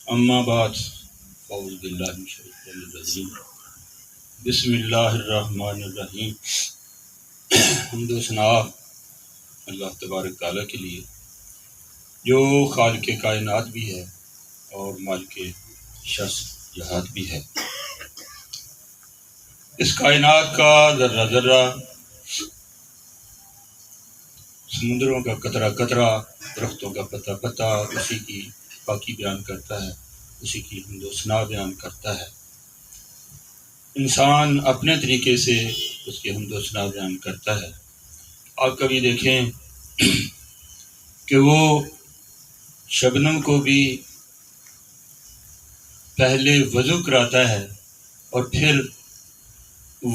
اما بعد اعوذ باللہ من الشیطان الرجیم بسم اللہ الرحمن الرحیم۔ حمد و ثنا اللہ تبارک تعالیٰ کے لیے جو خالق کائنات بھی ہے اور مالک شخص جہات بھی ہے۔ اس کائنات کا ذرہ ذرہ، سمندروں کا قطرہ قطرہ، درختوں کا پتا پتا اسی کی پاکی بیان کرتا ہے، اسی کی حمد و ثنا بیان کرتا ہے۔ انسان اپنے طریقے سے اس کی حمد و ثنا بیان کرتا ہے۔ آپ کبھی دیکھیں کہ وہ شبنم کو بھی پہلے وضو کراتا ہے اور پھر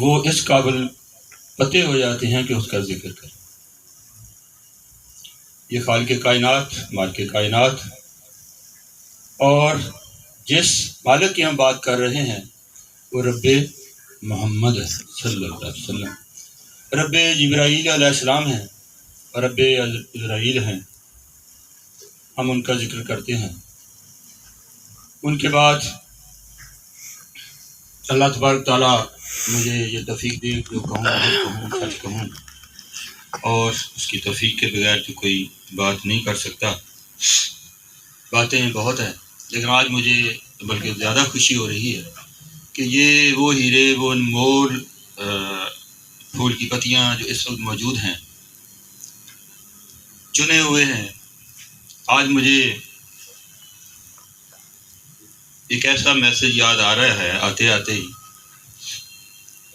وہ اس قابل پتے ہو جاتے ہیں کہ اس کا ذکر کریں۔ یہ خالق کائنات، مالک کائنات، اور جس مالک کی ہم بات کر رہے ہیں وہ رب محمد صلی اللہ علیہ وسلم، رب جبرائیل علیہ السلام ہیں اور رب اسرائیل ہیں۔ ہم ان کا ذکر کرتے ہیں۔ ان کے بعد اللہ تبارک تعالیٰ مجھے یہ توفیق دے جو کہوں سچ کہوں، اور اس کی توفیق کے بغیر تو کوئی بات نہیں کر سکتا۔ باتیں بہت ہیں، لیکن آج مجھے بلکہ زیادہ خوشی ہو رہی ہے کہ یہ وہ ہیرے، وہ انمول پھول کی پتیاں جو اس وقت موجود ہیں، چنے ہوئے ہیں۔ آج مجھے ایک ایسا میسج یاد آ رہا ہے آتے آتے ہی،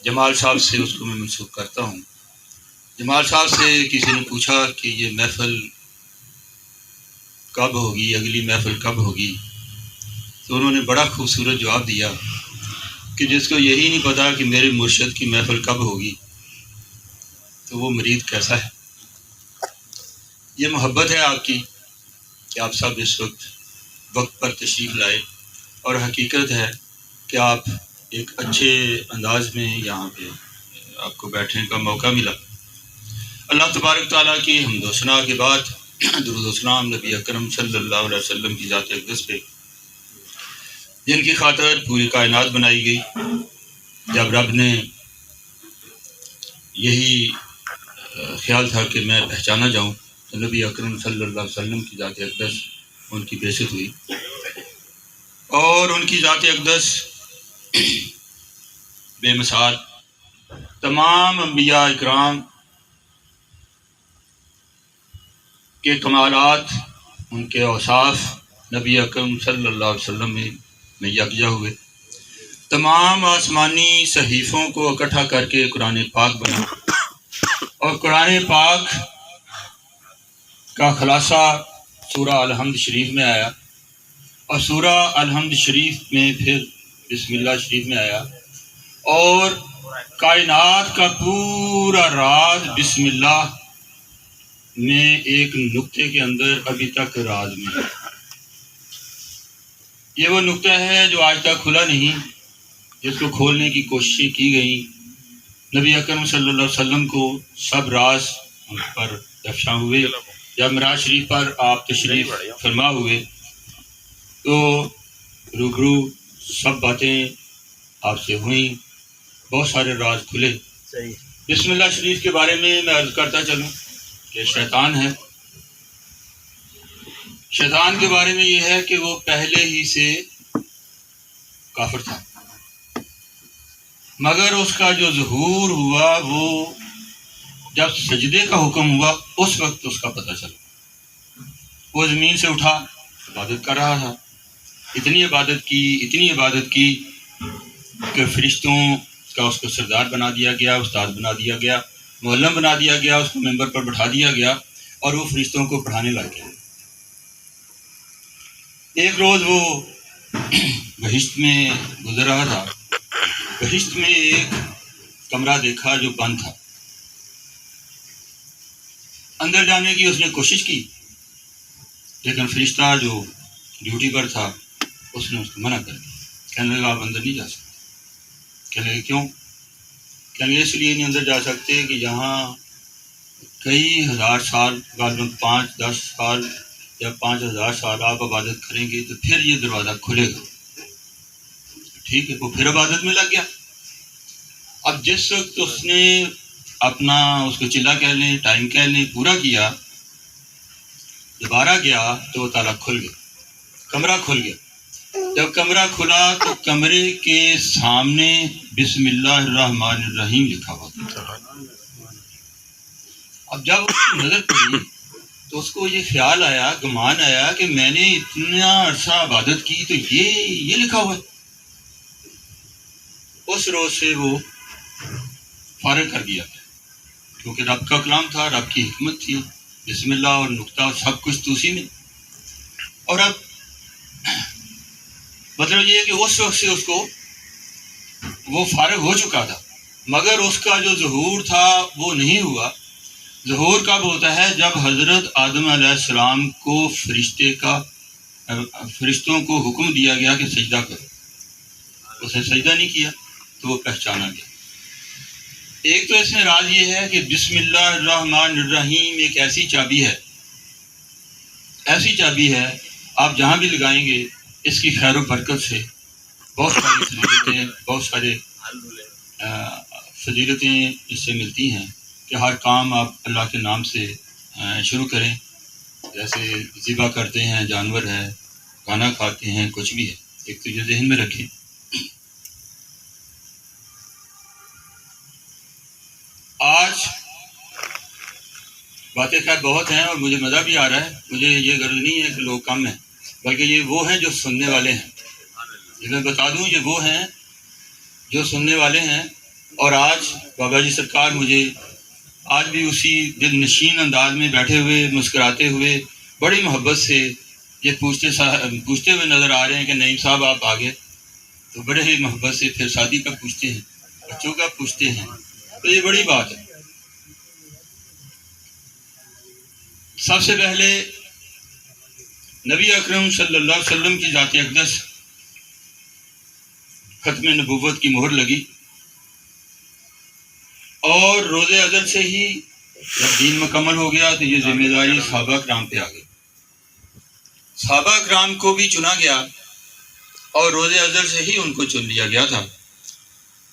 جمال صاحب سے اس کو میں منسوخ کرتا ہوں۔ جمال صاحب سے کسی نے پوچھا کہ یہ محفل کب ہوگی، اگلی محفل کب ہوگی، تو انہوں نے بڑا خوبصورت جواب دیا کہ جس کو یہی نہیں پتا کہ میرے مرشد کی محفل کب ہوگی تو وہ مرید کیسا ہے۔ یہ محبت ہے آپ کی کہ آپ سب اس وقت پر تشریف لائے، اور حقیقت ہے کہ آپ ایک اچھے انداز میں یہاں پہ آپ کو بیٹھنے کا موقع ملا۔ اللہ تبارک تعالیٰ کی حمد و ثنا کے بعد درود و سلام نبی اکرم صلی اللہ علیہ وسلم کی ذات اقدس پہ، جن کی خاطر پوری کائنات بنائی گئی۔ جب رب نے یہی خیال تھا کہ میں پہچانا جاؤں تو نبی اکرم صلی اللہ علیہ وسلم کی ذات اقدس ان کی بعثت ہوئی، اور ان کی ذات اقدس بے مثال، تمام انبیاء اکرام کے کمالات، ان کے اوصاف نبی اکرم صلی اللہ علیہ وسلم میں یکجا ہوئے۔ تمام آسمانی صحیفوں کو اکٹھا کر کے قرآن پاک بنا، اور قرآن پاک کا خلاصہ سورہ الحمد شریف میں آیا، اور سورہ الحمد شریف میں پھر بسم اللہ شریف میں آیا، اور کائنات کا پورا راز بسم اللہ میں ایک نقطے کے اندر ابھی تک راز میں ہے۔ یہ وہ نقطہ ہے جو آج تک کھلا نہیں، جس کو کھولنے کی کوششیں کی گئیں۔ نبی اکرم صلی اللہ علیہ وسلم کو سب راز ان پر افشاں ہوئے۔ جب معراج شریف پر آپ تشریف فرما ہوئے تو روبرو سب باتیں آپ سے ہوئیں، بہت سارے راز کھلے۔ بسم اللہ شریف کے بارے میں عرض کرتا چلوں کہ شیطان ہے۔ شیطان کے بارے میں یہ ہے کہ وہ پہلے ہی سے کافر تھا، مگر اس کا جو ظہور ہوا وہ جب سجدے کا حکم ہوا اس وقت اس کا پتہ چلا۔ وہ زمین سے اٹھا، عبادت کر رہا تھا، اتنی عبادت کی کہ فرشتوں کا اس کو سردار بنا دیا گیا، استاد بنا دیا گیا، معلم بنا دیا گیا، اس کو ممبر پر بٹھا دیا گیا، اور وہ فرشتوں کو پڑھانے لگ گیا۔ ایک روز وہ بہشت میں گزر رہا تھا، بہشت میں ایک کمرہ دیکھا جو بند تھا۔ اندر جانے کی اس نے کوشش کی، لیکن فرشتہ جو ڈیوٹی پر تھا اس نے اس کو منع کر دیا، کہنے لگا آپ اندر نہیں جا سکتے۔ کہنے لگے کیوں؟ کہنے لگے اس لیے نہیں اندر جا سکتے کہ یہاں کئی ہزار سال، غالباً 5-10 سال جب 5000 سال آپ عبادت کریں گے تو پھر یہ دروازہ کھلے گا. ٹھیک ہے، وہ پھر عبادت میں لگ گیا. اب جس وقت اس نے اپنا، اس کو چلا کہہ لیں، ٹائم کہہ لیں، پورا کیا، دوبارہ گیا تو وہ تالا کھل گیا، کمرہ کھل گیا. جب کمرہ کھلا تو کمرے کے سامنے بسم اللہ الرحمن الرحیم لکھا ہوا تھا. اب جب اس کی نظر پڑی تو اس کو یہ خیال آیا، گمان آیا کہ میں نے اتنا عرصہ عبادت کی تو یہ لکھا ہوا ہے. اس روز سے وہ فارغ کر دیا، کیونکہ رب کا کلام تھا، رب کی حکمت تھی، بسم اللہ اور نقطہ سب کچھ تو اسی میں. اور اب مطلب یہ ہے کہ اس وقت سے اس کو وہ فارغ ہو چکا تھا، مگر اس کا جو ظہور تھا وہ نہیں ہوا. ظہور کب ہوتا ہے؟ جب حضرت آدم علیہ السلام کو فرشتوں کو حکم دیا گیا کہ سجدہ کرو. اس نے سجدہ نہیں کیا تو وہ پہچانا گیا. ایک تو اس میں راز یہ ہے کہ بسم اللہ الرحمن الرحیم ایک ایسی چابی ہے آپ جہاں بھی لگائیں گے اس کی خیر و برکت سے بہت ساری فضیلتیں اس سے ملتی ہیں کہ ہر کام آپ اللہ کے نام سے شروع کریں. جیسے ذبح کرتے ہیں، جانور ہے، کھانا کھاتے ہیں، کچھ بھی ہے، ایک تو یہ ذہن میں رکھیں. آج باتیں خیر بہت ہیں اور مجھے مزہ بھی آ رہا ہے. مجھے یہ غرض نہیں ہے کہ لوگ کم ہیں، بلکہ یہ وہ ہیں جو سننے والے ہیں. یہ میں بتا دوں، یہ وہ ہیں جو سننے والے ہیں. اور آج بابا جی سرکار مجھے آج بھی اسی دل نشین انداز میں بیٹھے ہوئے، مسکراتے ہوئے، بڑی محبت سے یہ پوچھتے ہوئے نظر آ رہے ہیں کہ نعیم صاحب آپ آگے. تو بڑے ہی محبت سے پھر شادی کا پوچھتے ہیں، بچوں کا پوچھتے ہیں، تو یہ بڑی بات ہے. سب سے پہلے نبی اکرم صلی اللہ علیہ وسلم کی ذات اقدس ختم نبوت کی مہر لگی، اور روز ازل سے ہی جب دین مکمل ہو گیا تو یہ ذمہ داری صحابہ کرام پہ آ گئی. صحابہ کرام کو بھی چنا گیا اور روز ازل سے ہی ان کو چن لیا گیا تھا،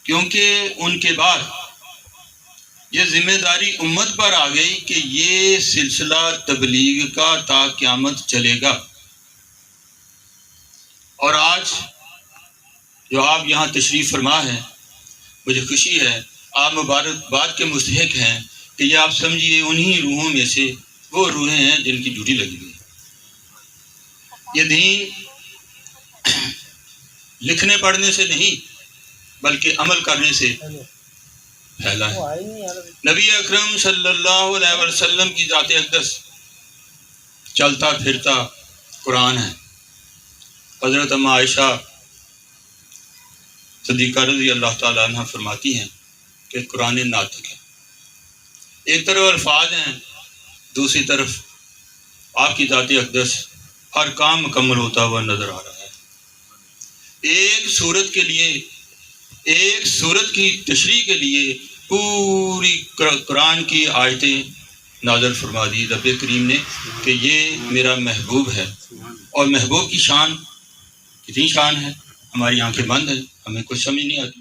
کیونکہ ان کے بعد یہ ذمہ داری امت پر آ گئی کہ یہ سلسلہ تبلیغ کا تا قیامت چلے گا. اور آج جو آپ یہاں تشریف فرما ہیں، مجھے خوشی ہے، آپ مبارکباد کے مستحق ہیں کہ یہ آپ سمجھیے انہی روحوں میں سے وہ روحیں ہیں جن کی ڈیوٹی لگی ہوئی ہے. یہ دین لکھنے پڑھنے سے نہیں بلکہ عمل کرنے سے پھیلا ہے. نبی اکرم صلی اللہ علیہ وسلم کی ذات اقدس چلتا پھرتا قرآن ہے. حضرت ام عائشہ صدیقہ رضی اللہ تعالیٰ عنہ فرماتی ہیں کہ قرآن ناطق ہے. ایک طرف الفاظ ہیں، دوسری طرف آپ کی ذات اقدس ہر کام مکمل ہوتا ہوا نظر آ رہا ہے. ایک سورت کی تشریح کے لیے پوری قرآن کی آیتیں نازل فرما دی رب کریم نے کہ یہ میرا محبوب ہے. اور محبوب کی شان کتنی شان ہے، ہماری آنکھیں بند ہیں، ہمیں کچھ سمجھ نہیں آتی.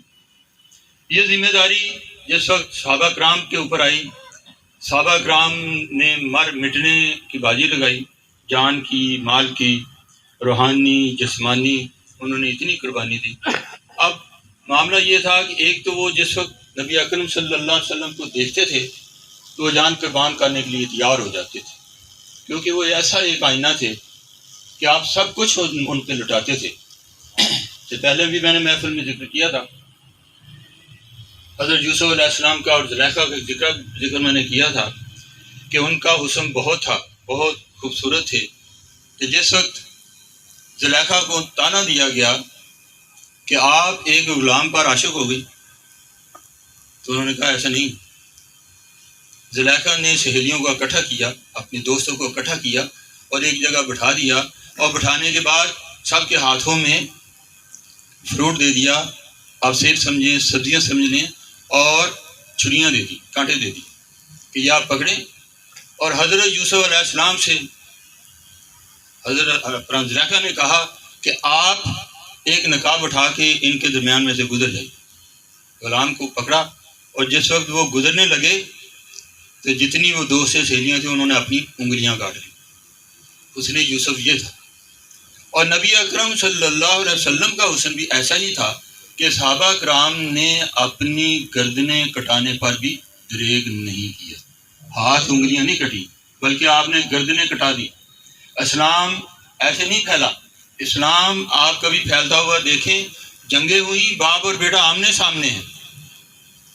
یہ ذمہ داری جس وقت صحابہ کرام کے اوپر آئی، صحابہ کرام نے مٹنے کی بازی لگائی، جان کی، مال کی، روحانی، جسمانی، انہوں نے اتنی قربانی دی. اب معاملہ یہ تھا کہ ایک تو وہ جس وقت نبی اکرم صلی اللہ علیہ وسلم کو دیکھتے تھے تو وہ جان قربان کرنے کے لیے تیار ہو جاتے تھے، کیونکہ وہ ایسا ایک آئینہ تھے کہ آپ سب کچھ ان پہ لٹاتے تھے. سے پہلے بھی میں نے محفل میں ذکر کیا تھا، حضرت یوسف علیہ السلام کا اور زلیخا کا ذکر میں نے کیا تھا کہ ان کا حسن بہت تھا، بہت خوبصورت تھے. کہ جس وقت زلیخا کو تانا دیا گیا کہ آپ ایک غلام پر عاشق ہو گئی، تو انہوں نے کہا ایسا نہیں. زلیخا نے سہیلیوں کو اکٹھا کیا، اپنے دوستوں کو اکٹھا کیا اور ایک جگہ بٹھا دیا، اور بٹھانے کے بعد سب کے ہاتھوں میں فروٹ دے دیا، آپ سیب سمجھیں، سبزیاں سمجھ لیں، اور چھریاں دے دی، کانٹے دے دی کہ یہ آپ پکڑیں اور حضرت یوسف علیہ السلام سے حضرت زلیخا نے کہا کہ آپ ایک نقاب اٹھا کے ان کے درمیان میں سے گزر جائیے. غلام کو پکڑا اور جس وقت وہ گزرنے لگے تو جتنی وہ دوست سہیلیاں تھیں انہوں نے اپنی انگلیاں کاٹ لی. حسن یوسف یہ تھا. اور نبی اکرم صلی اللہ علیہ وسلم کا حسن بھی ایسا ہی تھا کہ صحابہ کرام نے اپنی گردنیں کٹانے پر بھی دریغ نہیں کیا. ہاتھ انگلیاں نہیں کٹی بلکہ آپ نے گردنیں کٹا دی. اسلام ایسے نہیں پھیلا. اسلام آپ کبھی پھیلتا ہوا دیکھیں، جنگیں ہوئی، باپ اور بیٹا آمنے سامنے ہیں،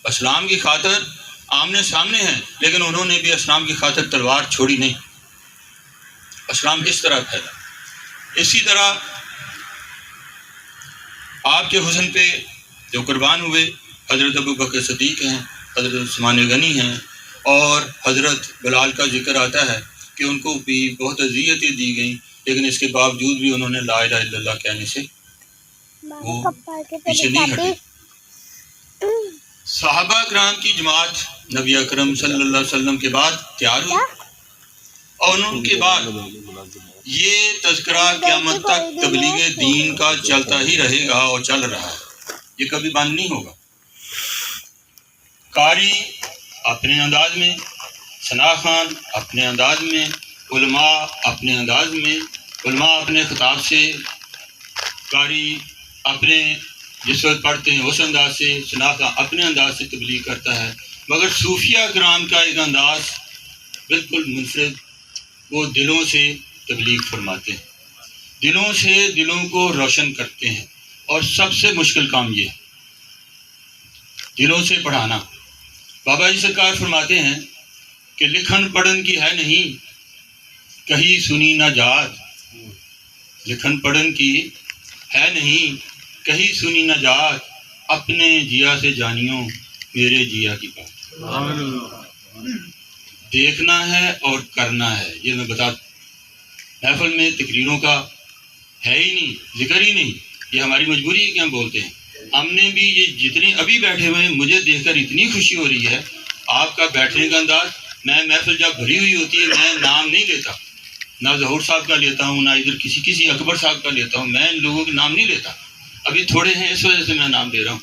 اسلام کی خاطر آمنے سامنے ہیں، لیکن انہوں نے بھی اسلام کی خاطر تلوار چھوڑی نہیں. اسلام اس طرح پھیلا. اسی طرح آپ کے حسن پہ جو قربان ہوئے حضرت ابوبکر صدیق ہیں، حضرت عثمان غنی ہیں، اور حضرت بلال کا ذکر آتا ہے کہ ان کو بھی بہت اذیتیں دی گئیں، لیکن اس کے باوجود بھی انہوں نے لا الہ الا اللہ کہنے سے وہ پیچھے نہیں ہٹے. صحابہ کرام کی جماعت نبی اکرم صلی اللہ علیہ وسلم کے بعد تیار ہوئی، اور ان کے بعد یہ تذکرہ قیامت تک تبلیغ دین کا چلتا ہی رہے گا اور چل رہا ہے، یہ کبھی بند نہیں ہوگا. قاری اپنے انداز میں، ثنا خان اپنے انداز میں، علماء اپنے انداز میں، علماء اپنے خطاب سے، قاری اپنے جس وقت پڑھتے ہیں اس انداز سے، ثنا خان اپنے انداز سے تبلیغ کرتا ہے. مگر صوفیہ کرام کا ایک انداز بالکل منفرد، وہ دلوں سے تبلیغ فرماتے ہیں، دلوں سے دلوں کو روشن کرتے ہیں. اور سب سے مشکل کام یہ ہے، دلوں سے پڑھانا. بابا جی سرکار فرماتے ہیں کہ لکھن پڑھن کی ہے نہیں، کہیں سنی نہ جات. لکھن پڑھن کی ہے نہیں، کہیں سنی نہ جات، اپنے جیا سے جانیوں میرے جیا کی بات. دیکھنا ہے اور کرنا ہے. یہ میں بتا دوں، محفل میں تقریروں کا ہے ہی نہیں، ذکر ہی نہیں. یہ ہماری مجبوری ہے کہ ہم بولتے ہیں. ہم نے بھی یہ جتنے ابھی بیٹھے ہوئے ہیں، مجھے دیکھ کر اتنی خوشی ہو رہی ہے آپ کا بیٹھنے کا انداز. میں محفل جب بھری ہوئی ہوتی ہے میں نام نہیں لیتا، نہ ظہور صاحب کا لیتا ہوں، نہ ادھر کسی اکبر صاحب کا لیتا ہوں. میں ان لوگوں کے نام نہیں لیتا، ابھی تھوڑے ہیں اس وجہ سے میں نام دے رہا ہوں.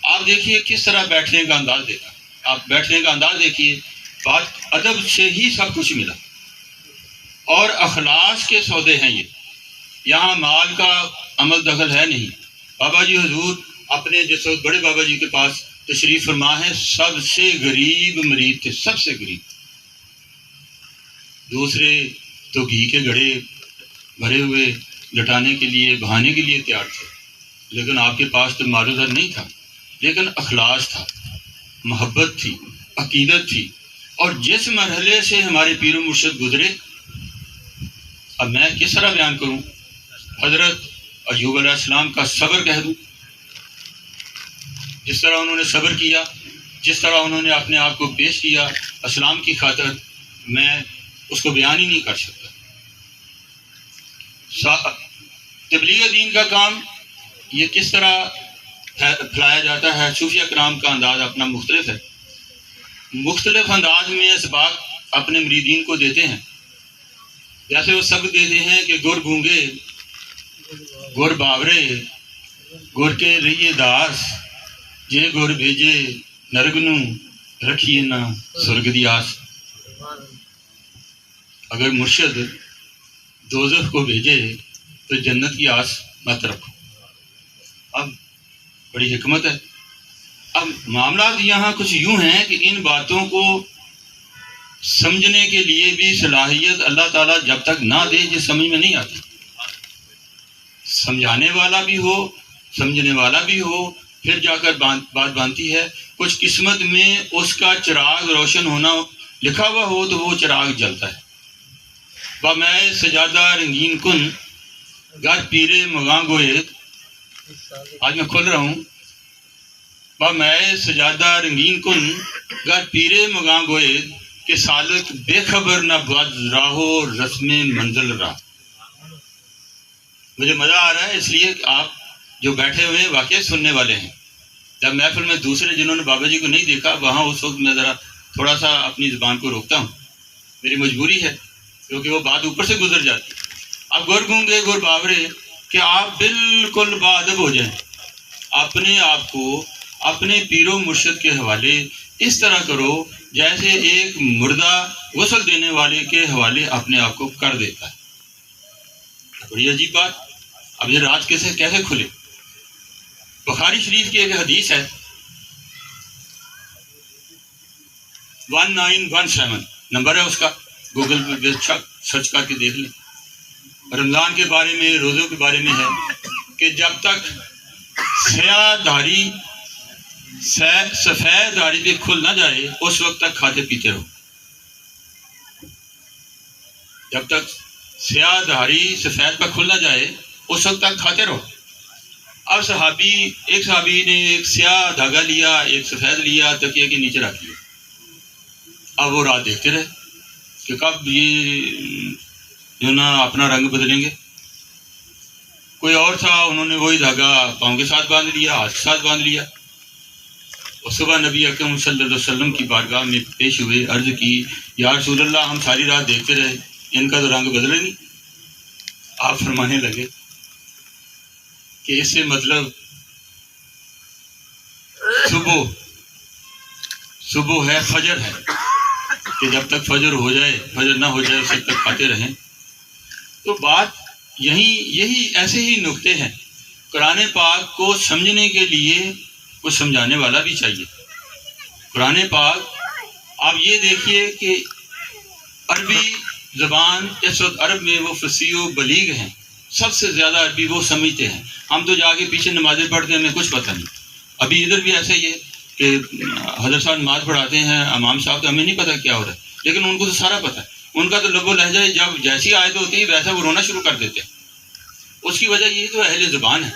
آپ دیکھیے کس طرح بیٹھنے کا انداز دیکھا. آپ بیٹھنے کا انداز دیکھیے، بات ادب سے ہی سب کچھ ملا. اور اخلاص کے سودے ہیں یہ، یہاں مال کا عمل دخل ہے نہیں. بابا جی حضور اپنے جس وقت بڑے بابا جی کے پاس تشریف فرما ہے، سب سے غریب مریض تھے، سب سے غریب. دوسرے تو گھی کے گھڑے بھرے ہوئے لٹانے کے لیے، بہانے کے لیے تیار تھے، لیکن آپ کے پاس تو مال و زر نہیں تھا، لیکن اخلاص تھا، محبت تھی، عقیدت تھی. اور جس مرحلے سے ہمارے پیر و مرشد گزرے، اب میں کس طرح بیان کروں. حضرت ایوب علیہ السلام کا صبر کہہ دوں، جس طرح انہوں نے صبر کیا، جس طرح انہوں نے اپنے آپ کو پیش کیا اسلام کی خاطر، میں اس کو بیان ہی نہیں کر سکتا. تبلیغ دین کا کام یہ کس طرح پھیلایا جاتا ہے. صوفیہ کرام کا انداز اپنا مختلف ہے، مختلف انداز میں اسباق اپنے مریدین کو دیتے ہیں. جیسے وہ سبق دیتے ہیں کہ گر گونگے گر باورے گر کے رہیے داس، جے گر بھیجے نرگنو رکھیے نہ سرگ دی آس. اگر مرشد دوزخ کو بھیجے تو جنت کی آس مت رکھو. اب بڑی حکمت ہے. اب معاملات یہاں کچھ یوں ہیں کہ ان باتوں کو سمجھنے کے لیے بھی صلاحیت اللہ تعالیٰ جب تک نہ دے جس سمجھ میں نہیں آتی. سمجھانے والا بھی ہو، سمجھنے والا بھی ہو، پھر جا کر بات بنتی ہے. کچھ قسمت میں اس کا چراغ روشن ہونا لکھا ہوا ہو تو وہ چراغ جلتا ہے. میں سجادہ رنگین کن گر پیرے مغاں گوئے، آج میں کھل رہا ہوں. میں سجادہ رنگین کن گر پیرے مغاں گوئے کہ سالک بے خبر نہ بد راہو رسم منزل راہ. مجھے مزہ آ رہا ہے اس لیے کہ آپ جو بیٹھے ہوئے واقعی سننے والے ہیں. جب محفل میں دوسرے جنہوں نے بابا جی کو نہیں دیکھا، وہاں اس وقت میں ذرا تھوڑا سا اپنی زبان کو روکتا ہوں، میری مجبوری ہے، کیونکہ وہ بات اوپر سے گزر جاتی. اب گر گونگے گر باورے کہ آپ بالکل باادب ہو جائیں، اپنے آپ کو اپنے پیر و مرشد کے حوالے اس طرح کرو جیسے ایک مردہ غسل دینے والے کے حوالے اپنے آپ کو کر دیتا ہے۔ بڑی عجیب بات، اب یہ راز کیسے کھلے؟ بخاری شریف کی ایک حدیث ہے 1917 نمبر ہے اس کا، گوگل پہ سرچ کر کے دیکھ لیں۔ رمضان کے بارے میں، روزوں کے بارے میں ہے کہ جب تک سفید داڑھی پہ کھل نہ جائے اس وقت تک کھاتے پیتے رہو۔ جب تک سیاہ داڑھی سفید پہ کھل نہ جائے اس وقت تک کھاتے رہو۔ اب ایک صحابی نے ایک سیاہ دھاگا لیا، ایک سفید لیا، تکیے کے نیچے رکھ لیا۔ اب وہ رات دیکھتے رہے کہ کب یہ جو نا اپنا رنگ بدلیں گے۔ کوئی اور تھا، انہوں نے وہی دھاگا پاؤں کے ساتھ باندھ لیا، ہاتھ کے ساتھ باندھ لیا، اور صبح نبی اکرم صلی اللہ علیہ وسلم کی بارگاہ میں پیش ہوئے، عرض کی یا رسول اللہ ہم ساری رات دیکھتے رہے، ان کا تو رنگ بدلے نہیں۔ آپ فرمانے لگے کہ اس سے مطلب صبح ہے، فجر ہے، کہ جب تک فجر ہو جائے، فجر نہ ہو جائے اس وقت تک کھاتے رہیں۔ تو بات یہی ایسے ہی نکتے ہیں۔ قرآن پاک کو سمجھنے کے لیے کچھ سمجھانے والا بھی چاہیے۔ قرآن پاک آپ یہ دیکھیے کہ عربی زبان اس وقت عرب میں وہ فصیح و بلیغ ہیں، سب سے زیادہ عربی وہ سمجھتے ہیں۔ ہم تو جا کے پیچھے نمازیں پڑھتے ہیں، ہمیں کچھ پتہ نہیں۔ ابھی ادھر بھی ایسا ہی ہے کہ حضرت صاحب نماز پڑھاتے ہیں، امام صاحب، تو ہمیں نہیں پتہ کیا ہو رہا ہے، لیکن ان کو تو سارا پتہ ہے۔ ان کا تو لب و لہجہ جب جیسی آیت ہوتی ہے ویسا وہ رونا شروع کر دیتے ہیں۔ اس کی وجہ یہ تو اہل زبان ہے۔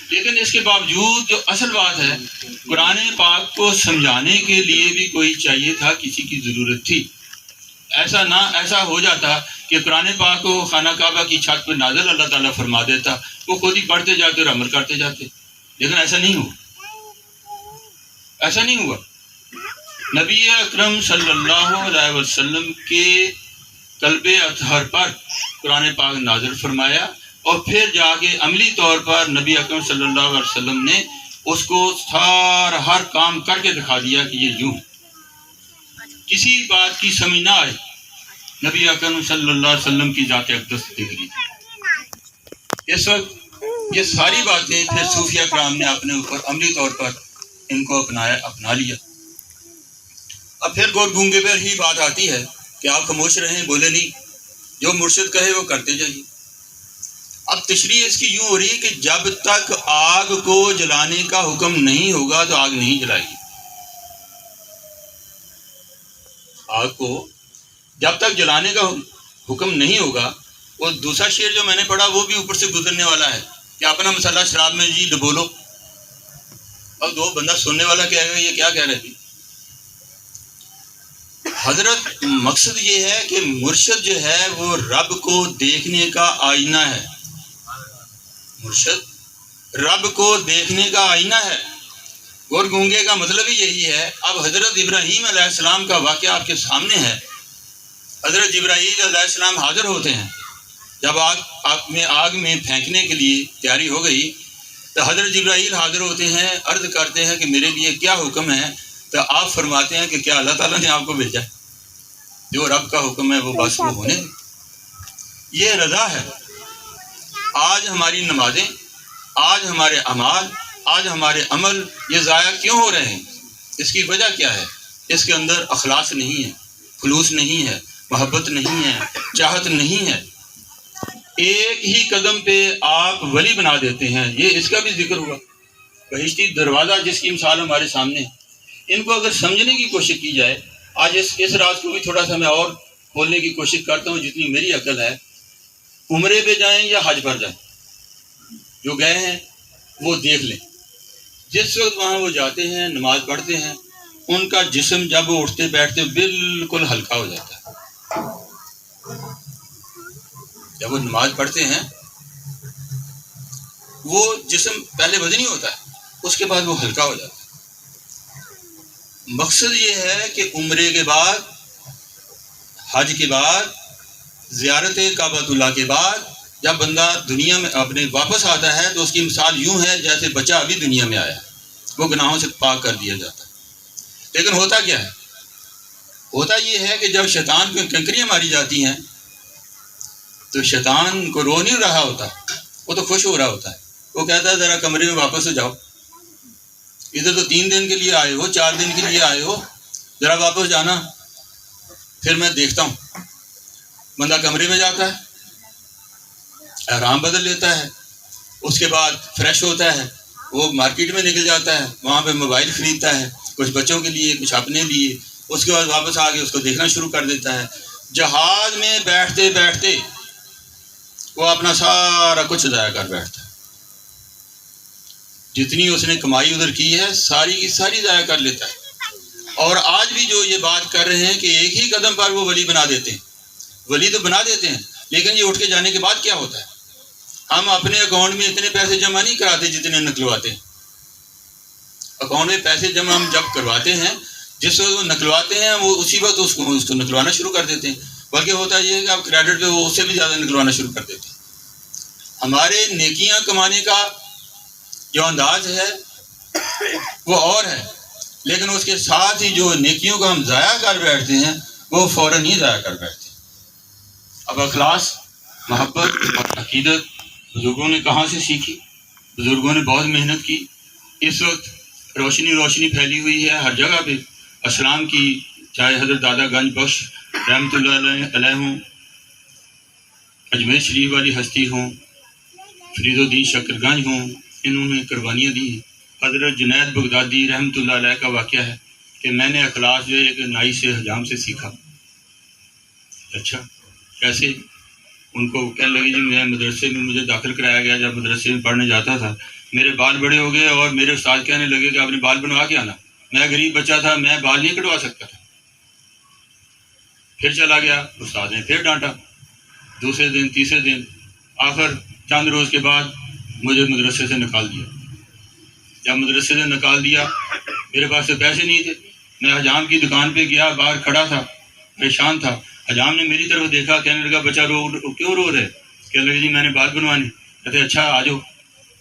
لیکن اس کے باوجود جو اصل بات ہے، قرآن پاک کو سمجھانے کے لیے بھی کوئی چاہیے تھا، کسی کی ضرورت تھی۔ ایسا ہو جاتا کہ قرآن پاک کو خانہ کعبہ کی چھت پہ نازل اللہ تعالیٰ فرما دیتا، وہ خود ہی پڑھتے جاتے اور عمل کرتے جاتے، لیکن ایسا نہیں ہوا۔ نبی اکرم صلی اللہ علیہ وسلم کے قلب اطہر پر قرآن پاک نازل فرمایا، اور پھر جا کے عملی طور پر نبی اکرم صلی اللہ علیہ وسلم نے اس کو سارا ہر کام کر کے دکھا دیا کہ یہ یوں ہے۔ کسی بات کی سمجھ نہ آئے، نبی اکرم صلی اللہ علیہ وسلم کی ذات اقدس دیکھ لی تھی۔ اس وقت یہ ساری باتیں پھر صوفیہ کرام نے اپنے اوپر عملی طور پر ان کو اپنا لیا۔ اب پھر گور گونگے پر ہی بات آتی ہے کہ آپ خاموش رہیں، بولے نہیں، جو مرشد کہے وہ کرتے جائیے۔ اب تشریح اس کی یوں ہو رہی ہے کہ جب تک آگ کو جلانے کا حکم نہیں ہوگا تو آگ نہیں جلائے گی۔ آگ کو جب تک جلانے کا حکم نہیں ہوگا، وہ دوسرا شعر جو میں نے پڑھا وہ بھی اوپر سے گزرنے والا ہے کہ اپنا مسئلہ شراب میں جی ڈبو لو۔ اب دو بندہ سننے والا کہے گا یہ کیا کہہ رہے تھے؟ حضرت مقصد یہ ہے کہ مرشد جو ہے وہ رب کو دیکھنے کا آئینہ ہے۔ مرشد رب کو دیکھنے کا آئینہ ہے۔ اور گونگے کا مطلب ہی یہی ہے۔ اب حضرت ابراہیم علیہ السلام کا واقعہ آپ کے سامنے ہے۔ حضرت جبرائیل علیہ السلام حاضر ہوتے ہیں، جب آگ میں پھینکنے کے لیے تیاری ہو گئی تو حضرت جبرائیل حاضر ہوتے ہیں، عرض کرتے ہیں کہ میرے لیے کیا حکم ہے؟ تو آپ فرماتے ہیں کہ کیا اللہ تعالیٰ نے آپ کو بھیجا؟ جو رب کا حکم ہے وہ بس وہ ہونے دیں۔ یہ رضا ہے۔ آج ہماری نمازیں، آج ہمارے اعمال، آج ہمارے عمل یہ ضائع کیوں ہو رہے ہیں؟ اس کی وجہ کیا ہے؟ اس کے اندر اخلاص نہیں ہے، خلوص نہیں ہے، محبت نہیں ہے، چاہت نہیں ہے۔ ایک ہی قدم پہ آپ ولی بنا دیتے ہیں۔ یہ اس کا بھی ذکر ہوا، بہشتی دروازہ جس کی مثال ہمارے سامنے ہے۔ ان کو اگر سمجھنے کی کوشش کی جائے، آج اس راز کو بھی تھوڑا سا میں اور کھولنے کی کوشش کرتا ہوں جتنی میری عقل ہے۔ عمرے پہ جائیں یا حج پر جائیں، جو گئے ہیں وہ دیکھ لیں، جس وقت وہاں وہ جاتے ہیں نماز پڑھتے ہیں، ان کا جسم جب وہ اٹھتے بیٹھتے بالکل ہلکا ہو جاتا ہے۔ جب وہ نماز پڑھتے ہیں وہ جسم پہلے وزنی ہوتا ہے، اس کے بعد وہ ہلکا ہو جاتا ہے۔ مقصد یہ ہے کہ عمرے کے بعد، حج کے بعد زیارت کعبۃ اللہ کے بعد جب بندہ دنیا میں اپنے واپس آتا ہے تو اس کی مثال یوں ہے جیسے بچہ ابھی دنیا میں آیا ہے، وہ گناہوں سے پاک کر دیا جاتا ہے۔ لیکن ہوتا کیا ہے؟ ہوتا یہ ہے کہ جب شیطان کو کنکریاں ماری جاتی ہیں تو شیطان کو رو نہیں رہا ہوتا، وہ تو خوش ہو رہا ہوتا ہے۔ وہ کہتا ہے ذرا کمرے میں واپس ہو جاؤ، ادھر تو 3 دن کے لیے آئے ہو، 4 دن کے لیے آئے ہو، ذرا واپس جانا، پھر میں دیکھتا ہوں۔ بندہ کمرے میں جاتا ہے، احرام بدل لیتا ہے، اس کے بعد فریش ہوتا ہے، وہ مارکیٹ میں نکل جاتا ہے، وہاں پہ موبائل خریدتا ہے، کچھ بچوں کے لیے، کچھ اپنے لیے، اس کے بعد واپس آ کے اس کو دیکھنا شروع کر دیتا ہے۔ جہاز میں بیٹھتے بیٹھتے وہ اپنا سارا کچھ ضائع کر بیٹھتا ہے، جتنی اس نے کمائی ادھر کی ہے ساری کی ساری ضائع کر لیتا ہے۔ اور آج بھی جو یہ بات کر رہے ہیں کہ ایک ہی قدم پر وہ ولی بنا دیتے ہیں، ولی تو بنا دیتے ہیں، لیکن یہ اٹھ کے جانے کے بعد کیا ہوتا ہے؟ ہم اپنے اکاؤنٹ میں اتنے پیسے جمع نہیں کراتے جتنے نکلواتے ہیں۔ اکاؤنٹ میں پیسے جمع ہم جب کرواتے ہیں، جس وقت وہ نکلواتے ہیں وہ اسی وقت اس کو نکلوانا شروع کر دیتے ہیں، بلکہ ہوتا یہ ہے کہ آپ کریڈٹ پہ وہ اس سے بھی زیادہ نکلوانا شروع کر دیتے ہیں۔ ہمارے نیکیاں کمانے کا جو انداز ہے وہ اور ہے، لیکن اس کے ساتھ ہی جو نیکیوں کو ہم ضائع کر بیٹھتے ہیں وہ فوراً ہی ضائع کر بیٹھتے ہیں۔ اب اخلاص، محبت اور عقیدت بزرگوں نے کہاں سے سیکھی؟ بزرگوں نے بہت محنت کی۔ اس وقت روشنی پھیلی ہوئی ہے ہر جگہ پہ، اسلام کی، چاہے حضرت دادا گنج بخش رحمۃ اللہ علیہ ہوں، اجمیر شریف والی ہستی ہوں، فرید الدین شکر گنج ہوں، انہوں نے قربانیاں دی ہیں۔ حضرت جنید بغدادی رحمۃ اللہ علیہ کا واقعہ ہے کہ میں نے اخلاص جو ایک نائی سے حجام سے سیکھا۔ اچھا کیسے؟ ان کو کہنے لگے جی میں مدرسے میں مجھے داخل کرایا گیا، جب مدرسے میں پڑھنے جاتا تھا میرے بال بڑے ہو گئے اور میرے استاد کہنے لگے کہ آپ نے بال بنوا کے آنا۔ میں غریب بچہ تھا، میں بال نہیں کٹوا سکتا تھا۔ پھر چلا گیا، استاد نے پھر ڈانٹا، دوسرے دن، تیسرے دن، آخر چند روز کے بعد مجھے مدرسے سے نکال دیا۔ جب مدرسے سے نکال دیا، میرے پاس تو پیسے نہیں تھے، میں حجام کی دکان پہ گیا، باہر کھڑا تھا، پریشان تھا۔ حجام نے میری طرف دیکھا، کہنے لگا بچہ کیوں رو رہے؟ کہنے لگے جی میں نے بال بنوانے۔ کہتے اچھا آ جاؤ۔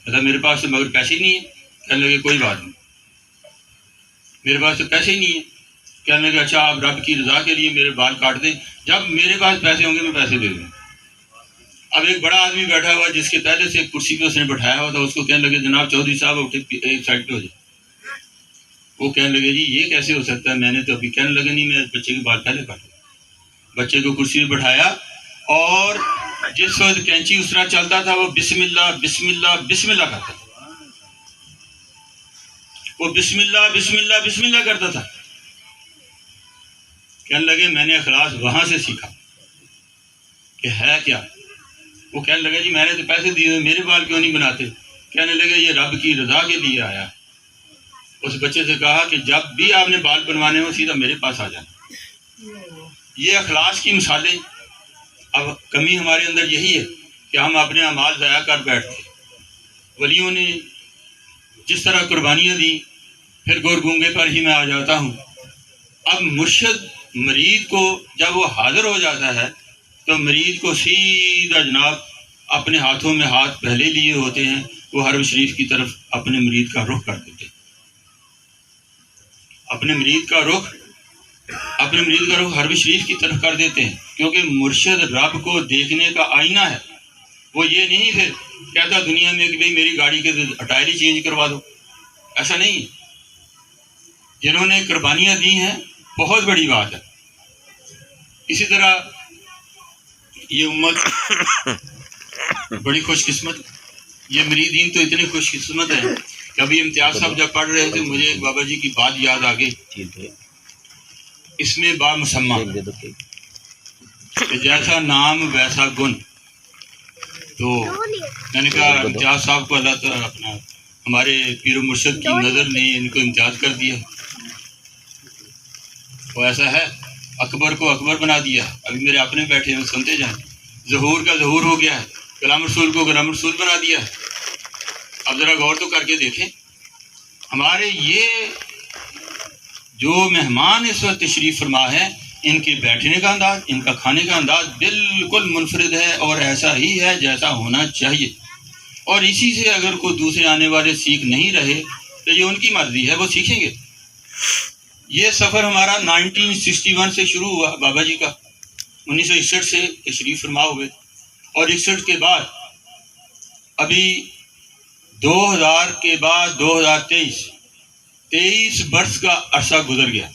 کہتا میرے پاس تو مگر پیسے ہی نہیں ہے۔ کہنے لگے کوئی بات نہیں، میرے پاس تو پیسے ہی نہیں ہے۔ کہنے لگے اچھا آپ رب کی رضا کے لیے میرے بال کاٹ دیں، جب میرے پاس پیسے ہوں گے میں پیسے دے دوں۔ اب ایک بڑا آدمی بیٹھا ہوا جس کے پہلے سے کرسی پہ اس نے بٹھایا ہوا تھا، اس کو کہنے لگے جناب چودھری صاحب ایک سائڈ پہ ہو جائے۔ وہ کہنے لگے جی یہ کیسے ہو سکتا ہے، میں نے تو ابھی، کہنے لگے نہیں میں بچے کے بال پہلے کاٹوں۔ بچے کو کرسی پہ بٹھایا اور جس وقت کینچی اس طرح چلتا تھا وہ بسم اللہ بسم اللہ بسم اللہ کرتا تھا، وہ بسم اللہ بسم اللہ بسم اللہ کرتا تھا۔ کہنے لگے میں نے اخلاص وہاں سے سیکھا کہ ہے کیا۔ وہ کہنے لگے جی میں نے تو پیسے دیے، میرے بال کیوں نہیں بناتے؟ کہنے لگے یہ رب کی رضا کے لیے آیا۔ اس بچے سے کہا کہ جب بھی آپ نے بال بنوانے ہو سیدھا میرے پاس آ جانا۔ یہ اخلاص کی مثالیں۔ اب کمی ہمارے اندر یہی ہے کہ ہم اپنے اعمال ضائع کر بیٹھتے۔ ولیوں نے جس طرح قربانیاں دیں، پھر گور گونگے پر ہی میں آ جاتا ہوں۔ اب مرشد مرید کو جب وہ حاضر ہو جاتا ہے تو مرید کو سیدھا جناب اپنے ہاتھوں میں ہاتھ پہلے لیے ہوتے ہیں، وہ حرم شریف کی طرف اپنے مرید کا رخ کر دیتے ہیں۔ اپنے مرید کا رخ حرم شریف کی طرف کر دیتے ہیں، کیونکہ مرشد رب کو دیکھنے کا آئینہ ہے۔ وہ یہ نہیں پھر کہتا دنیا میں کہ بھئی میری گاڑی کے ٹائر ہی چینج کروا دو، ایسا نہیں۔ جنہوں نے قربانیاں دی ہیں بہت بڑی بات ہے۔ اسی طرح یہ امت بڑی خوش قسمت، یہ مریدین تو اتنے خوش قسمت ہیں۔ کبھی امتیاز صاحب جب پڑھ رہے تھے مجھے بابا جی کی بات یاد آ گئی، اس میں با مسمہ کہ جیسا نام ویسا گن۔ تو میں نے کہا امتیاز صاحب کو اللہ تعالیٰ اپنا ہمارے پیر و مرشد کی نظر نے ان کو امتیاز کر دیا، وہ ایسا ہے، اکبر کو اکبر بنا دیا۔ ابھی میرے اپنے بیٹھے ہیں سنتے جائیں، ظہور کا ظہور ہو گیا ہے، کلام رسول کو کلام رسول بنا دیا ہے۔ اب ذرا غور تو کر کے دیکھیں، ہمارے یہ جو مہمان اس وقت تشریف فرما ہے ان کے بیٹھنے کا انداز، ان کا کھانے کا انداز بالکل منفرد ہے اور ایسا ہی ہے جیسا ہونا چاہیے، اور اسی سے اگر کوئی دوسرے آنے والے سیکھ نہیں رہے تو یہ ان کی مرضی ہے، وہ سیکھیں گے۔ یہ سفر ہمارا 1961 سے شروع ہوا بابا جی کا، 1961 سے تشریف فرما ہوئے، اور 61 کے بعد ابھی 2000 کے بعد 23 برس کا عرصہ گزر گیا،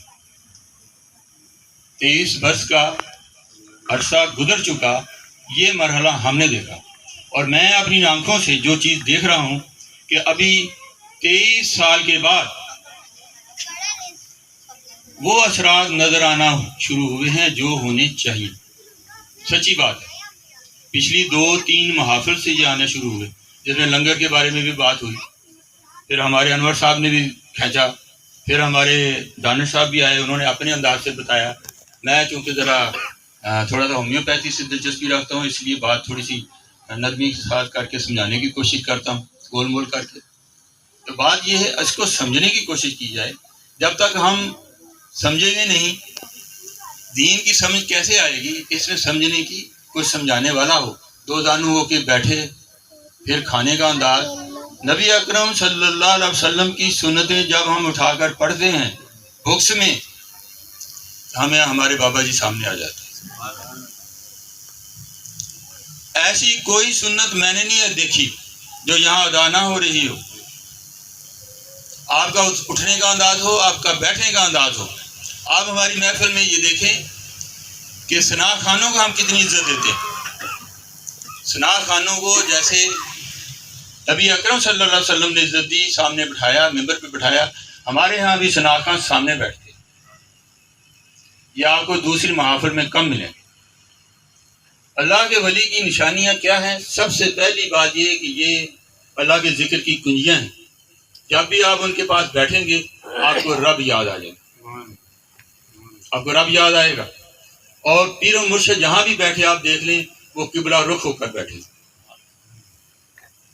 23 برس کا عرصہ گزر چکا۔ یہ مرحلہ ہم نے دیکھا، اور میں اپنی آنکھوں سے جو چیز دیکھ رہا ہوں کہ ابھی 23 سال کے بعد وہ اثرات نظر آنا شروع ہوئے ہیں جو ہونے چاہیے۔ سچی بات ہے، پچھلی 2-3 محافل سے یہ آنا شروع ہوئے، جس میں لنگر کے بارے میں بھی بات ہوئی، پھر ہمارے انور صاحب نے بھی کھینچا، پھر ہمارے دانش صاحب بھی آئے، انہوں نے اپنے انداز سے بتایا۔ میں چونکہ ذرا تھوڑا سا ہومیوپیتھی سے دلچسپی رکھتا ہوں، اس لیے بات تھوڑی سی نرمی کے ساتھ کر کے سمجھانے کی کوشش کرتا ہوں، گول مول کر کے۔ تو بات یہ ہے، اس کو سمجھنے کی کوشش کی جائے۔ جب تک ہم سمجھیں گے نہیں، دین کی سمجھ کیسے آئے گی؟ اس میں سمجھنے کی کچھ سمجھانے والا ہو، دو زانو ہو کے بیٹھے، پھر کھانے کا انداز۔ نبی اکرم صلی اللہ علیہ وسلم کی سنتیں جب ہم اٹھا کر پڑھتے ہیں بکس میں، ہمیں ہمارے بابا جی سامنے آ جاتے ہیں۔ ایسی کوئی سنت میں نے نہیں دیکھی جو یہاں ادا نہ ہو رہی ہو۔ آپ کا اٹھنے کا انداز ہو، آپ کا بیٹھنے کا انداز ہو۔ آپ ہماری محفل میں یہ دیکھیں کہ ثنا خانوں کو ہم کتنی عزت دیتے ہیں۔ ثنا خانوں کو جیسے نبی اکرم صلی اللہ علیہ وسلم نے عزت دی، سامنے بٹھایا، ممبر پہ بٹھایا، ہمارے ہاں بھی ثنا خان سامنے بیٹھتے۔ یہ آپ کو دوسری محافل میں کم ملیں گے۔ اللہ کے ولی کی نشانیاں کیا ہیں؟ سب سے پہلی بات یہ کہ یہ اللہ کے ذکر کی کنجیاں ہیں۔ جب بھی آپ ان کے پاس بیٹھیں گے آپ کو رب یاد آ جائے گا، آپ کو رب یاد آئے گا۔ اور پیر و مرشد جہاں بھی بیٹھے آپ دیکھ لیں وہ قبلہ رخ ہو کر بیٹھے۔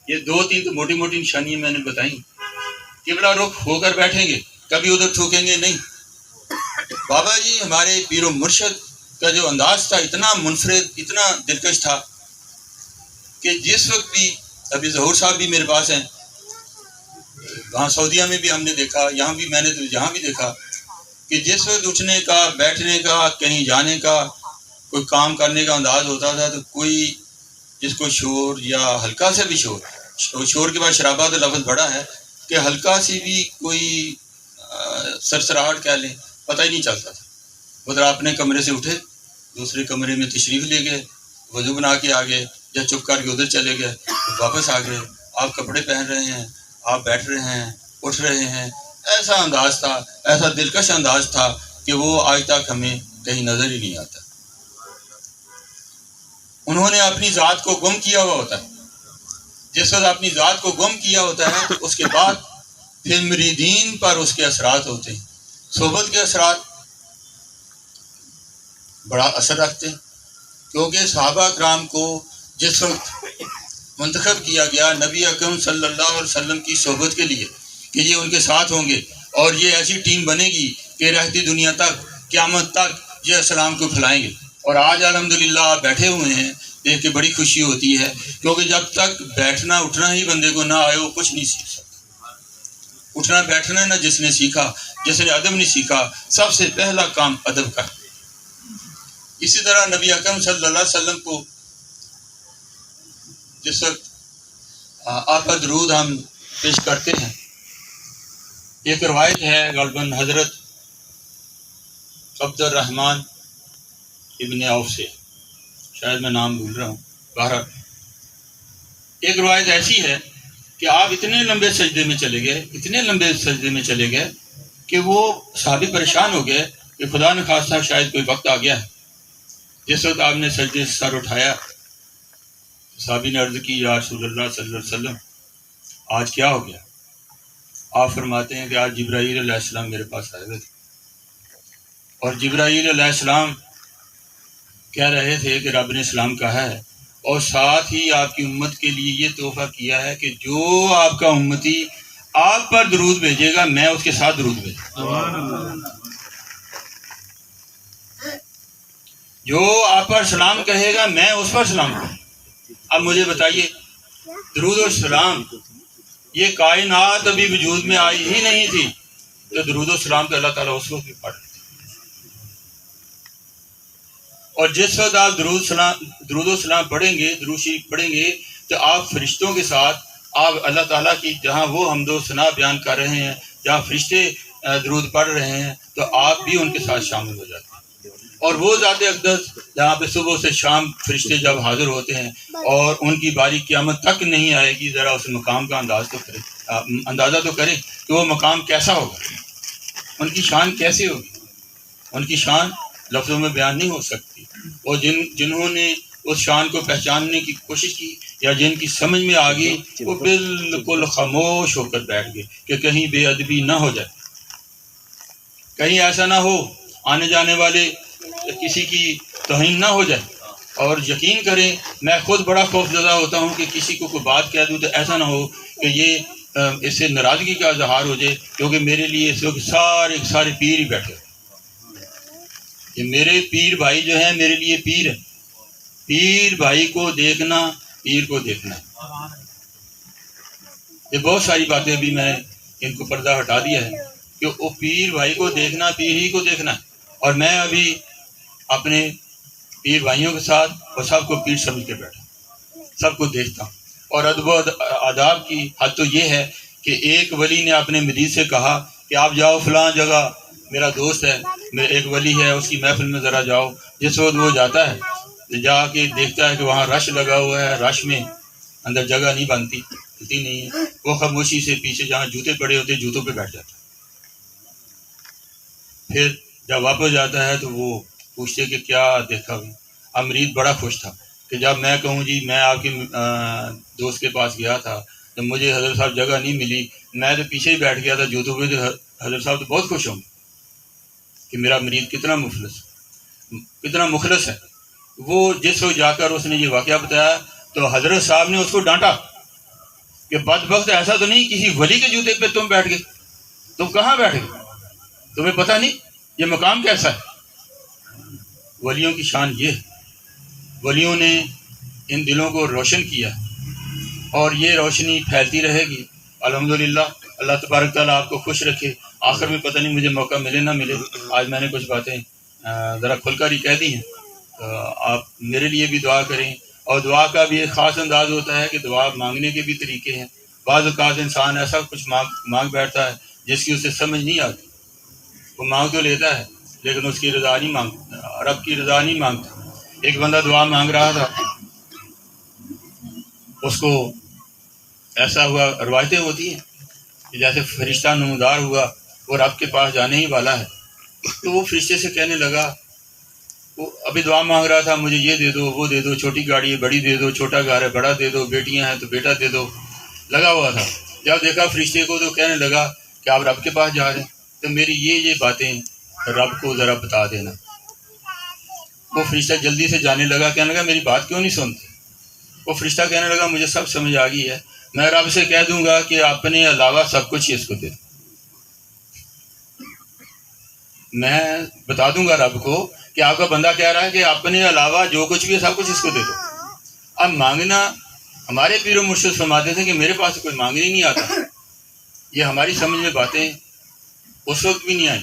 یہ 2-3 تو موٹی موٹی نشانیاں میں نے بتائیں، قبلہ رخ ہو کر بیٹھیں گے، کبھی ادھر ٹھوکیں گے نہیں۔ بابا جی ہمارے پیر و مرشد کا جو انداز تھا اتنا منفرد، اتنا دلکش تھا کہ جس وقت بھی، ابھی ظہور صاحب بھی میرے پاس ہیں، وہاں سعودیہ میں بھی ہم نے دیکھا، یہاں بھی میں نے یہاں بھی دیکھا کہ جس وقت اٹھنے کا، بیٹھنے کا، کہیں جانے کا، کوئی کام کرنے کا انداز ہوتا تھا تو کوئی جس کو شور یا ہلکا سے بھی شور کے بعد شرابہ کا لفظ بڑا ہے کہ ہلکا سی بھی کوئی سرسراہٹ کہہ لیں، پتہ ہی نہیں چلتا تھا۔ ادھر اپنے کمرے سے اٹھے، دوسرے کمرے میں تشریف لے گئے، وضو بنا کے آ گئے، یا چپ کر کے ادھر چلے گئے، واپس آ گئے، آپ کپڑے پہن رہے ہیں، آپ بیٹھ رہے ہیں، اٹھ رہے ہیں۔ ایسا انداز تھا، ایسا دلکش انداز تھا کہ وہ آج تک ہمیں کہیں نظر ہی نہیں آتا۔ انہوں نے اپنی ذات کو گم کیا ہوا ہوتا ہے۔ جس وقت اپنی ذات کو گم کیا ہوتا ہے تو اس کے بعد پھر مریدین پر اس کے اثرات ہوتے ہیں۔ صحبت کے اثرات بڑا اثر رکھتے ہیں، کیونکہ صحابہ کرام کو جس وقت منتخب کیا گیا نبی اکرم صلی اللہ علیہ وسلم کی صحبت کے لیے کہ یہ ان کے ساتھ ہوں گے اور یہ ایسی ٹیم بنے گی کہ رہتی دنیا تک، قیامت تک یہ اسلام کو پھیلائیں گے۔ اور آج الحمدللہ آپ بیٹھے ہوئے ہیں، دیکھ کے بڑی خوشی ہوتی ہے، کیونکہ جب تک بیٹھنا اٹھنا ہی بندے کو نہ آئے وہ کچھ نہیں سیکھ سکتا۔ اٹھنا بیٹھنا نہ جس نے سیکھا، جس نے ادب نہیں سیکھا، سب سے پہلا کام ادب کا۔ اسی طرح نبی اکرم صلی اللہ علیہ وسلم کو جس وقت آپ کا درود ہم پیش کرتے ہیں، ایک روایت ہے غالباً حضرت عبد الرحمن ابن عوف سے، شاید میں نام بھول رہا ہوں، بہرحال ایک روایت ایسی ہے کہ آپ اتنے لمبے سجدے میں چلے گئے، اتنے لمبے سجدے میں چلے گئے کہ وہ صحابی پریشان ہو گئے کہ خدا نخواستہ شاید کوئی وقت آ گیا ہے۔ جس وقت آپ نے سجدے سے سر اٹھایا، صحابی نے عرض کی یا رسول اللہ صلی اللہ علیہ وسلم آج کیا ہو گیا؟ آپ فرماتے ہیں کہ آج جبرائیل علیہ السلام میرے پاس آئے ہوئے تھے، اور جبرائیل علیہ السلام کہہ رہے تھے کہ رب نے اسلام کہا ہے اور ساتھ ہی آپ کی امت کے لیے یہ تحفہ کیا ہے کہ جو آپ کا امتی آپ پر درود بھیجے گا میں اس کے ساتھ درود بھیجوں گا۔ جو آپ پر سلام کہے گا میں اس پر سلام کروں. اب مجھے بتائیے، درود و سلام یہ کائنات ابھی وجود میں آئی ہی نہیں تھی تو درود و سلام تو اللہ تعالیٰ اس وقت بھی پڑھ. اور جس وقت آپ درود و سلام پڑھیں گے، درود شریف پڑھیں گے، تو آپ فرشتوں کے ساتھ آپ اللہ تعالیٰ کی جہاں وہ حمد و ثنا بیان کر رہے ہیں، جہاں فرشتے درود پڑھ رہے ہیں، تو آپ بھی ان کے ساتھ شامل ہو جاتے ہیں. اور وہ ذات اقدس جہاں پہ صبح سے شام فرشتے جب حاضر ہوتے ہیں اور ان کی باری قیامت تک نہیں آئے گی، ذرا اس مقام کا اندازہ تو کریں کہ وہ مقام کیسا ہوگا، ان کی شان کیسے ہوگی. ان کی شان لفظوں میں بیان نہیں ہو سکتی. اور جنہوں نے اس شان کو پہچاننے کی کوشش کی یا جن کی سمجھ میں آ گئی، وہ بالکل خاموش ہو کر بیٹھ گئے کہ کہیں بے ادبی نہ ہو جائے، کہیں ایسا نہ ہو آنے جانے والے کسی کی توہین نہ ہو جائے. اور یقین کریں میں خود بڑا خوف زدہ ہوتا ہوں کہ کسی کو کوئی بات کہہ دوں تو ایسا نہ ہو کہ یہ اس سے ناراضگی کا اظہار ہو جائے، کیونکہ میرے لیے اس وقت سارے پیر ہی بیٹھے. یہ میرے پیر بھائی جو ہیں میرے لیے پیر ہے. پیر بھائی کو دیکھنا پیر کو دیکھنا. یہ بہت ساری باتیں ابھی میں نے ان کو پردہ ہٹا دیا ہے کہ وہ پیر بھائی کو دیکھنا پیر ہی کو دیکھنا ہے. اور میں ابھی اپنے پیر بھائیوں کے ساتھ اور سب کو پیر سمجھ کے بیٹھا، سب کو دیکھتا ہوں. اور ادب و آداب کی حد تو یہ ہے کہ ایک ولی نے اپنے مرید سے کہا کہ آپ جاؤ فلاں جگہ، میرا دوست ہے، ایک ولی ہے، اس کی محفل میں ذرا جاؤ. جس وقت وہ جاتا ہے جا کے دیکھتا ہے کہ وہاں رش لگا ہوا ہے، رش میں اندر جگہ نہیں بنتی نہیں ہے. وہ خاموشی سے پیچھے جہاں جوتے پڑے ہوتے جوتوں پہ بیٹھ جاتا ہے. پھر جب واپس جاتا ہے تو وہ پوچھتے کہ کیا دیکھا ہوئی. اب مرید بڑا خوش تھا کہ جب میں کہوں جی میں آپ کے دوست کے پاس گیا تھا، جب مجھے حضرت صاحب جگہ نہیں ملی، میں تو پیچھے ہی بیٹھ گیا تھا جوتوں پہ، تو حضرت صاحب تو بہت خوش ہوں کہ میرا مرید کتنا مخلص ہے. وہ جس وقت جا کر اس نے یہ واقعہ بتایا تو حضرت صاحب نے اس کو ڈانٹا کہ بدبخت ایسا تو نہیں کسی ولی کے جوتے پہ تم بیٹھ گئے، تم کہاں بیٹھ گئے، تمہیں پتہ نہیں یہ مقام کیسا ہے. ولیوں کی شان یہ ہے، ولیوں نے ان دلوں کو روشن کیا اور یہ روشنی پھیلتی رہے گی الحمدللہ. اللہ تبارک تعالیٰ آپ کو خوش رکھے. آخر میں پتہ نہیں مجھے موقع ملے نہ ملے، آج میں نے کچھ باتیں ذرا کھل کر ہی کہہ دی ہیں، تو آپ میرے لیے بھی دعا کریں. اور دعا کا بھی ایک خاص انداز ہوتا ہے کہ دعا مانگنے کے بھی طریقے ہیں. بعض اوقات انسان ایسا کچھ مانگ بیٹھتا ہے جس کی اسے سمجھ نہیں آتی. وہ مانگ تو لیتا ہے لیکن اس کی رضا نہیں مانگتا، رب کی رضا نہیں مانگتا. ایک بندہ دعا مانگ رہا تھا، اس کو ایسا ہوا، روایتیں ہوتی ہیں کہ جیسے فرشتہ نمودار ہوا، وہ رب کے پاس جانے ہی والا ہے، تو وہ فرشتے سے کہنے لگا، وہ ابھی دعا مانگ رہا تھا مجھے یہ دے دو وہ دے دو، چھوٹی گاڑی ہے بڑی دے دو، چھوٹا گھر ہے بڑا دے دو، بیٹیاں ہیں تو بیٹا دے دو، لگا ہوا تھا. جب دیکھا فرشتے کو تو کہنے لگا کہ آپ رب کے پاس جا رہے ہیں تو میری یہ باتیں رب کو ذرا بتا دینا. وہ فرشتہ جلدی سے جانے لگا، کہنے لگا میری بات کیوں نہیں سنتے. وہ فرشتہ کہنے لگا مجھے سب سمجھ آ گئی ہے، میں رب سے کہہ دوں گا کہ اپنے علاوہ سب کچھ اس کو دے دو. میں بتا دوں گا رب کو کہ آپ کا بندہ کہہ رہا ہے کہ اپنے علاوہ جو کچھ بھی ہے سب کچھ اس کو دے دو. اب مانگنا، ہمارے پیر و مرشد فرماتے تھے کہ میرے پاس کوئی مانگنے ہی نہیں آتا. یہ ہماری سمجھ میں باتیں اس وقت بھی نہیں آئی،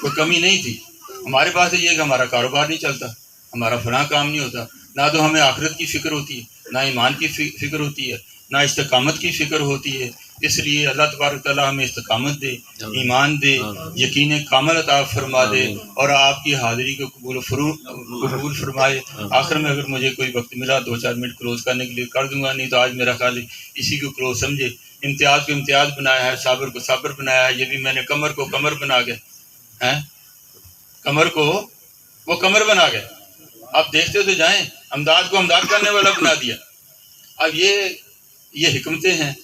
کوئی کمی نہیں تھی. ہمارے پاس یہ کہ ہمارا کاروبار نہیں چلتا، ہمارا فلاں کام نہیں ہوتا، نہ تو ہمیں آخرت کی فکر ہوتی ہے، نہ ایمان کی فکر ہوتی ہے، نہ استقامت کی فکر ہوتی ہے. اس لیے اللہ تبارک تعالیٰ ہمیں استقامت دے، ایمان دے، یقین کامل عطا فرما دے اور آپ کی حاضری کو قبول فرمائے. آخر میں اگر مجھے کوئی وقت ملا 2-4 منٹ کلوز کرنے کے لیے کر دوں گا، نہیں تو آج میرا خیال ہے اسی کو کلوز سمجھے. امتیاز کو امتیاز بنایا ہے، صابر کو صابر بنایا ہے. یہ بھی میں نے کمر کو کمر بنا گئے ہیں، کمر کو وہ کمر بنا گئے. آپ دیکھتے تو جائیں، امداد کو امداد کرنے والا بنا دیا. اب یہ حکمتیں ہیں.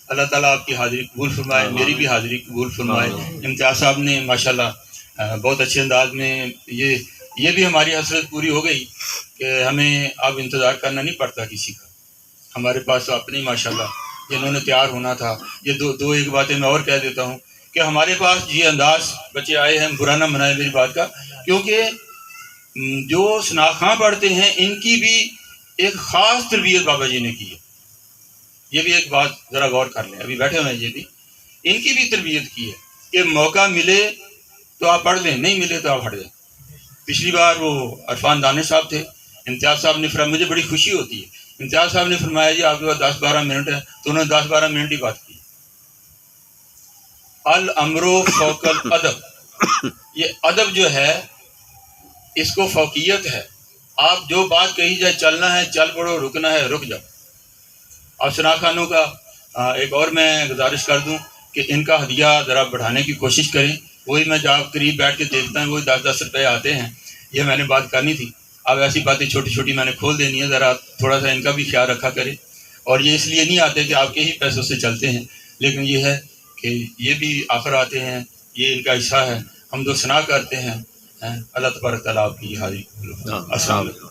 اللہ تعالیٰ آپ کی حاضری قبول فرمائے، میری بھی حاضری قبول فرمائے. امتیاز صاحب نے ماشاءاللہ بہت اچھے انداز میں یہ بھی ہماری حسرت پوری ہو گئی کہ ہمیں اب انتظار کرنا نہیں پڑتا کسی کا. ہمارے پاس تو اپنے ماشاءاللہ جنہوں نے تیار ہونا تھا. یہ دو ایک باتیں میں اور کہہ دیتا ہوں کہ ہمارے پاس یہ انداز بچے آئے ہیں، برا نہ منائے میری بات کا، کیونکہ جو شناخواں پڑھتے ہیں ان کی بھی ایک خاص تربیت بابا جی نے کی ہے. یہ بھی ایک بات ذرا غور کر لیں، ابھی بیٹھے ہوئے ہیں یہ بھی، ان کی بھی تربیت کی ہے کہ موقع ملے تو آپ پڑھ لیں، نہیں ملے تو آپ ہٹ جائیں. پچھلی بار وہ عرفان دانش صاحب تھے، امتیاز صاحب نے فرمایا، مجھے بڑی خوشی ہوتی ہے، امتیاز صاحب نے فرمایا جی آپ کے پاس 10-12 منٹ ہے، تو انہوں نے 10-12 منٹ ہی بات کی. الامر فوق الادب، یہ ادب جو ہے اس کو فوقیت ہے. آپ جو بات کہی جائے، چلنا ہے چل پڑو، رکنا ہے رک جاؤ. اور شناخت خانوں کا ایک اور میں گزارش کر دوں کہ ان کا ہدیہ ذرا بڑھانے کی کوشش کریں. وہی میں جب قریب بیٹھ کے دیکھتا ہوں وہی 10-10 روپے آتے ہیں. یہ میں نے بات کرنی تھی. اب ایسی باتیں چھوٹی چھوٹی میں نے کھول دینی ہے، ذرا تھوڑا سا ان کا بھی خیال رکھا کریں. اور یہ اس لیے نہیں آتے کہ آپ کے ہی پیسوں سے چلتے ہیں، لیکن یہ ہے کہ یہ بھی آخر آتے ہیں، یہ ان کا حصہ ہے. ہم تو ثنا کرتے ہیں. اللہ تبارک تعالیٰ آپ کی حاضری. السلام علیکم.